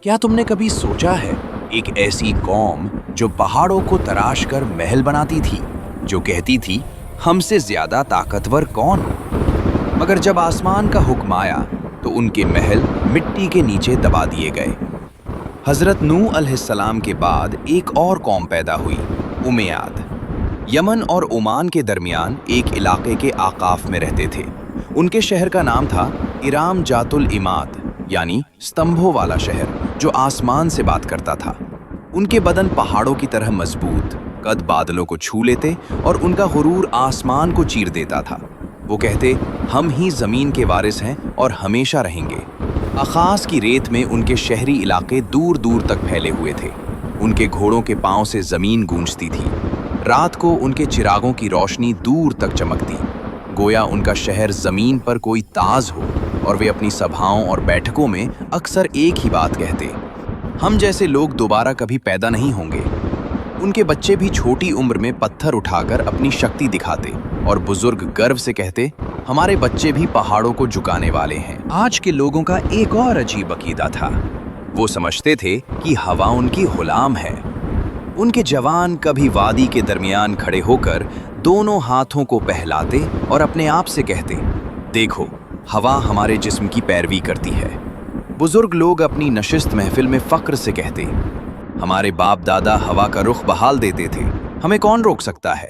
क्या तुमने कभी सोचा है, एक ऐसी कौम जो पहाड़ों को तराश कर महल बनाती थी, जो कहती थी हमसे ज्यादा ताकतवर कौन, मगर जब आसमान का हुक्म आया तो उनके महल मिट्टी के नीचे दबा दिए गए। हजरत नूह अलैहिस्सलाम के बाद एक और कौम पैदा हुई, उमैयाद। यमन और ओमान के दरमियान एक इलाके के आकाफ में रहते थे। उनके शहर का नाम था इराम जातुल इमाद, यानी स्तंभों वाला शहर जो आसमान से बात करता था। उनके बदन पहाड़ों की तरह मजबूत, कद बादलों को छू लेते और उनका गुरूर आसमान को चीर देता था। वो कहते, हम ही जमीन के वारिस हैं और हमेशा रहेंगे। अखास की रेत में उनके शहरी इलाके दूर दूर तक फैले हुए थे। उनके घोड़ों के पांव से जमीन गूंजती थी। रात को उनके चिरागों की रोशनी दूर तक चमकती, गोया उनका शहर जमीन पर कोई ताज हो। और वे अपनी सभाओं और बैठकों में अक्सर एक ही बात कहते, हम जैसे लोग दोबारा कभी पैदा नहीं होंगे। उनके बच्चे भी छोटी उम्र में पत्थर उठाकर अपनी शक्ति दिखाते और बुजुर्ग गर्व से कहते, हमारे बच्चे भी पहाड़ों को झुकाने वाले हैं। आज के लोगों का एक और अजीब अकीदा था। वो समझते थे कि हवा उनकी गुलाम है। उनके जवान कभी वादी के दरमियान खड़े होकर दोनों हाथों को पहलाते और अपने आप से कहते, देखो, हवा हमारे जिस्म की पैरवी करती है। बुजुर्ग लोग अपनी नशिस्त महफिल में फक्र से कहते, हमारे बाप दादा हवा का रुख बहाल देते थे, हमें कौन रोक सकता है।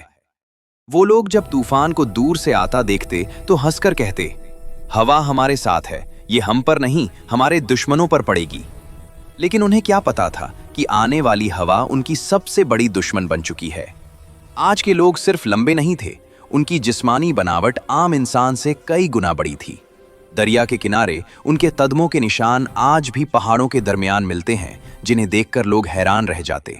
वो लोग जब तूफान को दूर से आता देखते तो हंसकर कहते, हवा हमारे साथ है, ये हम पर नहीं हमारे दुश्मनों पर पड़ेगी। लेकिन उन्हें क्या पता था कि आने वाली हवा उनकी सबसे बड़ी दुश्मन बन चुकी है। आज के लोग सिर्फ लंबे नहीं थे, उनकी जिस्मानी बनावट आम इंसान से कई गुना बड़ी थी। दरिया के किनारे उनके कदमों के निशान आज भी पहाड़ों के दरमियान मिलते हैं, जिन्हें देखकर लोग हैरान रह जाते।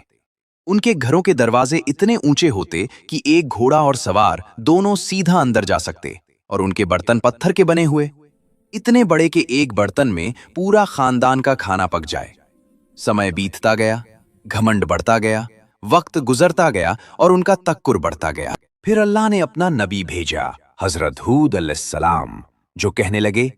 उनके घरों के दरवाजे इतने ऊंचे होते कि एक घोड़ा और सवार दोनों सीधा अंदर जा सकते, और उनके बर्तन पत्थर के बने हुए, इतने बड़े कि एक बर्तन में पूरा खानदान का खाना पक जाए। समय बीतता गया, घमंड बढ़ता गया, वक्त गुजरता गया और उनका तक्कुर बढ़ता गया। फिर अल्लाह ने अपना नबी भेजा, हजरत हूद अलैहिस्सलाम, जो कहने लगे,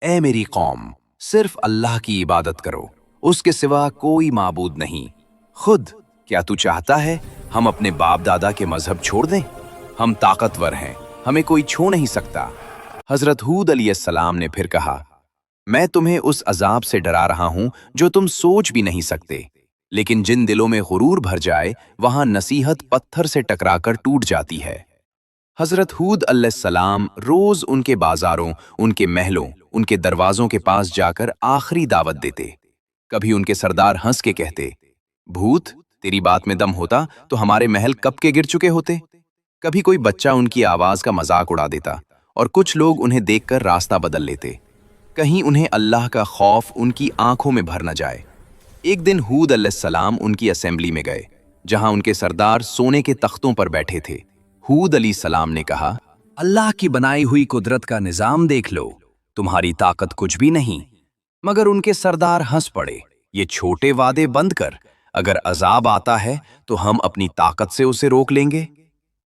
ए मेरी कौम, सिर्फ अल्लाह की इबादत करो, उसके सिवा कोई माबूद नहीं। खुद क्या तू चाहता है हम अपने बाप दादा के मजहब छोड़ दें? हम ताकतवर हैं, हमें कोई छू नहीं सकता। हजरत हूद अलैहिस्सलाम ने फिर कहा, मैं तुम्हें उस अजाब से डरा रहा हूं जो तुम सोच भी नहीं सकते। लेकिन जिन दिलों में गुरूर भर जाए, वहां नसीहत पत्थर से टकराकर टूट जाती है। हजरत हूद अलैहिस्सलाम रोज उनके बाजारों, उनके महलों, उनके दरवाजों के पास जाकर आखिरी दावत देते। कभी उनके सरदार हंस के कहते, भूत, तेरी बात में दम होता तो हमारे महल कब के गिर चुके होते। कभी कोई बच्चा उनकी आवाज का मजाक उड़ा देता और कुछ लोग उन्हें देखकर रास्ता बदल लेते, कहीं उन्हें अल्लाह का खौफ उनकी आंखों में भर न जाए। एक दिन हूद अलैहिस्सलाम उनकी असेंबली में गए, जहां उनके सरदार सोने के तख्तों पर बैठे थे। हूद अलैहिस्सलाम ने कहा, अल्लाह की बनाई हुई कुदरत का निजाम देख लो, तुम्हारी ताकत कुछ भी नहीं। मगर उनके सरदार हंस पड़े, ये छोटे वादे बंद कर, अगर अजाब आता है तो हम अपनी ताकत से उसे रोक लेंगे।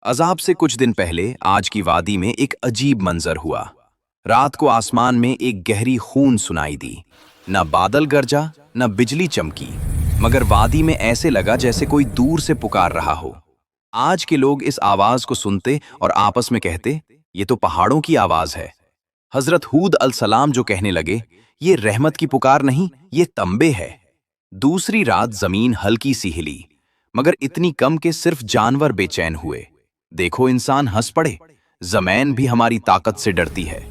अजाब से कुछ दिन पहले आज की वादी में एक अजीब मंजर हुआ। रात को आसमान में एक गहरी खून सुनाई दी। न बादल गरजा, न बिजली चमकी, मगर वादी में ऐसे लगा जैसे कोई दूर से पुकार रहा हो। आज के लोग इस आवाज को सुनते और आपस में कहते, ये तो पहाड़ों की आवाज है। हजरत हूद अलैहिस्सलाम जो कहने लगे, ये रहमत की पुकार नहीं, ये तंबे है। दूसरी रात जमीन हल्की सी हिली, मगर इतनी कम कि सिर्फ जानवर बेचैन हुए। देखो, इंसान हंस पड़े, जमीन भी हमारी ताकत से डरती है।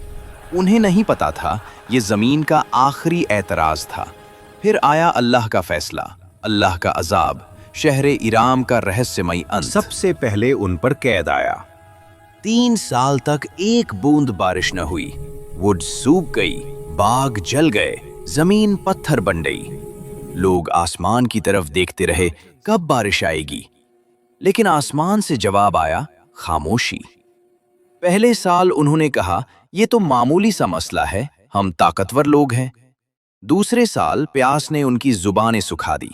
उन्हें नहीं पता था ये जमीन का आखिरी एतराज था। फिर आया अल्लाह का फैसला, अल्लाह का अजाब, शहरे इराम का रहस्यमयी अंत। सबसे पहले उन पर कैद आया। 3 साल तक एक बूंद बारिश न हुई। वुड सूख गई, बाग जल गए, जमीन पत्थर बन गई। लोग आसमान की तरफ देखते रहे, कब बारिश आएगी। लेकिन आसमान से जवाब आया, खामोशी। पहले साल उन्होंने कहा, ये तो मामूली सा मसला है, हम ताकतवर लोग हैं। दूसरे साल प्यास ने उनकी जुबानें सुखा दी।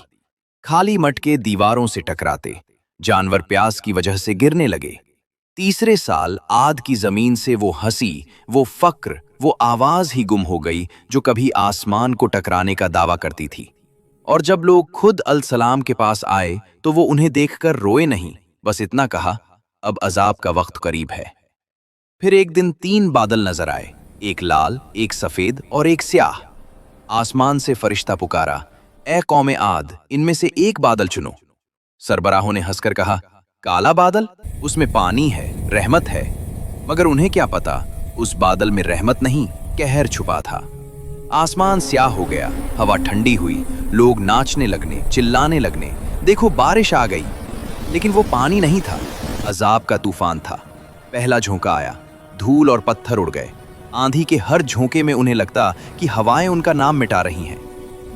खाली मटके दीवारों से टकराते, जानवर प्यास की वजह से गिरने लगे। तीसरे साल आद की जमीन से वो हंसी, वो फक्र, वो आवाज ही गुम हो गई जो कभी आसमान को टकराने का दावा करती थी। और जब लोग खुद अल सलाम के पास आए तो वो उन्हें देखकर रोए नहीं, बस इतना कहा, अब अजाब का वक्त करीब है। फिर एक दिन 3 बादल नजर आए, एक लाल, एक सफेद और एक स्याह। आसमान से फरिश्ता पुकारा, ए कौमे आद, इनमें से एक बादल चुनो। सरबराहों ने हंसकर कहा, काला बादल? उसमें पानी है, रहमत है। मगर उन्हें क्या पता, उस बादल में रहमत नहीं, कहर छुपा था। आसमान स्याह हो गया, हवा ठंडी हुई, लोग नाचने लगने, चिल्लाने लगने, देखो बारिश आ गई। लेकिन वो पानी नहीं था, अजाब का तूफान था। पहला झोंका आया, धूल और पत्थर उड़ गए। आंधी के हर झोंके में उन्हें लगता कि हवाएं उनका नाम मिटा रही हैं।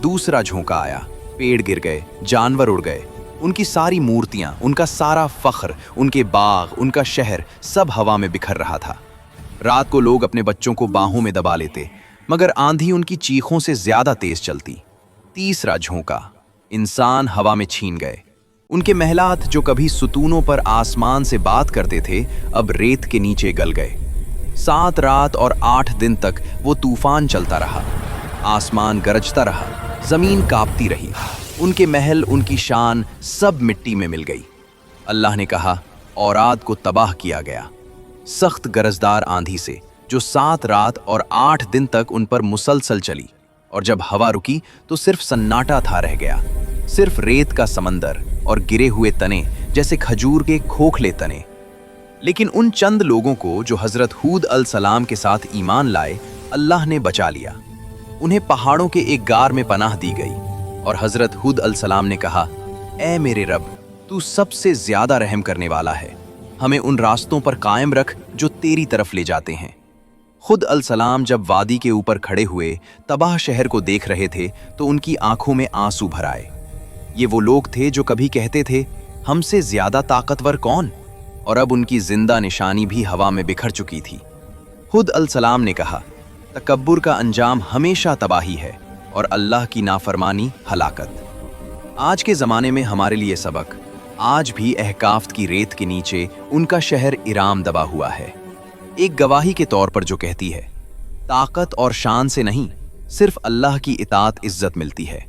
दूसरा झोंका आया, पेड़ गिर गए, जानवर उड़ गए, उनकी सारी मूर्तियां, उनका सारा फख्र, उनके बाग, उनका शहर, सब हवा में बिखर रहा था। रात को लोग अपने बच्चों को बाहों में दबा लेते, मगर आंधी उनकी चीखों से ज्यादा तेज चलती। तीसरा झोंका, इंसान हवा में छीन गए। उनके महलात जो कभी सुतूनों पर आसमान से बात करते थे, अब रेत के नीचे गल गए। 7 रात और 8 दिन तक वो तूफान चलता रहा। आसमान गरजता रहा, जमीन कांपती रही। उनके महल, उनकी शान सब मिट्टी में मिल गई। अल्लाह ने कहा, औराद को तबाह किया गया सख्त गरजदार आंधी से, जो 7 रात और 8 दिन तक उन पर मुसलसल चली। और जब हवा रुकी तो सिर्फ सन्नाटा था रह गया, सिर्फ रेत का समंदर और गिरे हुए तने, जैसे खजूर के खोखले तने। लेकिन उन चंद लोगों को जो हजरत हूद अल सलाम के साथ ईमान लाए, अल्लाह ने बचा लिया। उन्हें पहाड़ों के एक गार में पनाह दी गई और हजरत हूद अल सलाम ने कहा, ए मेरे रब, तू सबसे ज्यादा रहम करने वाला है, हमें उन रास्तों पर कायम रख जो तेरी तरफ ले जाते हैं। खुद अल सलाम जब वादी के ऊपर खड़े हुए तबाह शहर को देख रहे थे तो उनकी आंखों में आंसू भर आए। ये वो लोग थे जो कभी कहते थे, हमसे ज्यादा ताकतवर कौन, और अब उनकी जिंदा निशानी भी हवा में बिखर चुकी थी। खुद अल सलाम ने कहा, तकब्बुर का अंजाम हमेशा तबाही है और अल्लाह की नाफरमानी हलाकत। आज के ज़माने में हमारे लिए सबक, आज भी अहकाफ्त की रेत के नीचे उनका शहर इराम दबा हुआ है। एक गवाही के तौर पर जो कहती है, ताकत और शान से नहीं, सिर्फ अल्लाह की इताअत इज्जत मिलती है।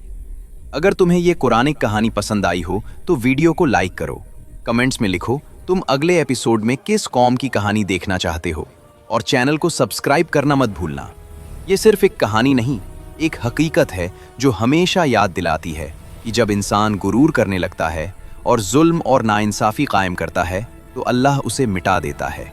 अगर तुम्हें ये कुरानिक कहानी पसंद आई हो तो वीडियो को लाइक करो, कमेंट्स में लिखो तुम अगले एपिसोड में किस कौम की कहानी देखना चाहते हो, और चैनल को सब्सक्राइब करना मत भूलना। ये सिर्फ एक कहानी नहीं, एक हकीकत है जो हमेशा याद दिलाती है कि जब इंसान गुरूर करने लगता है और जुल्म और नाइंसाफ़ी कायम करता है तो अल्लाह उसे मिटा देता है।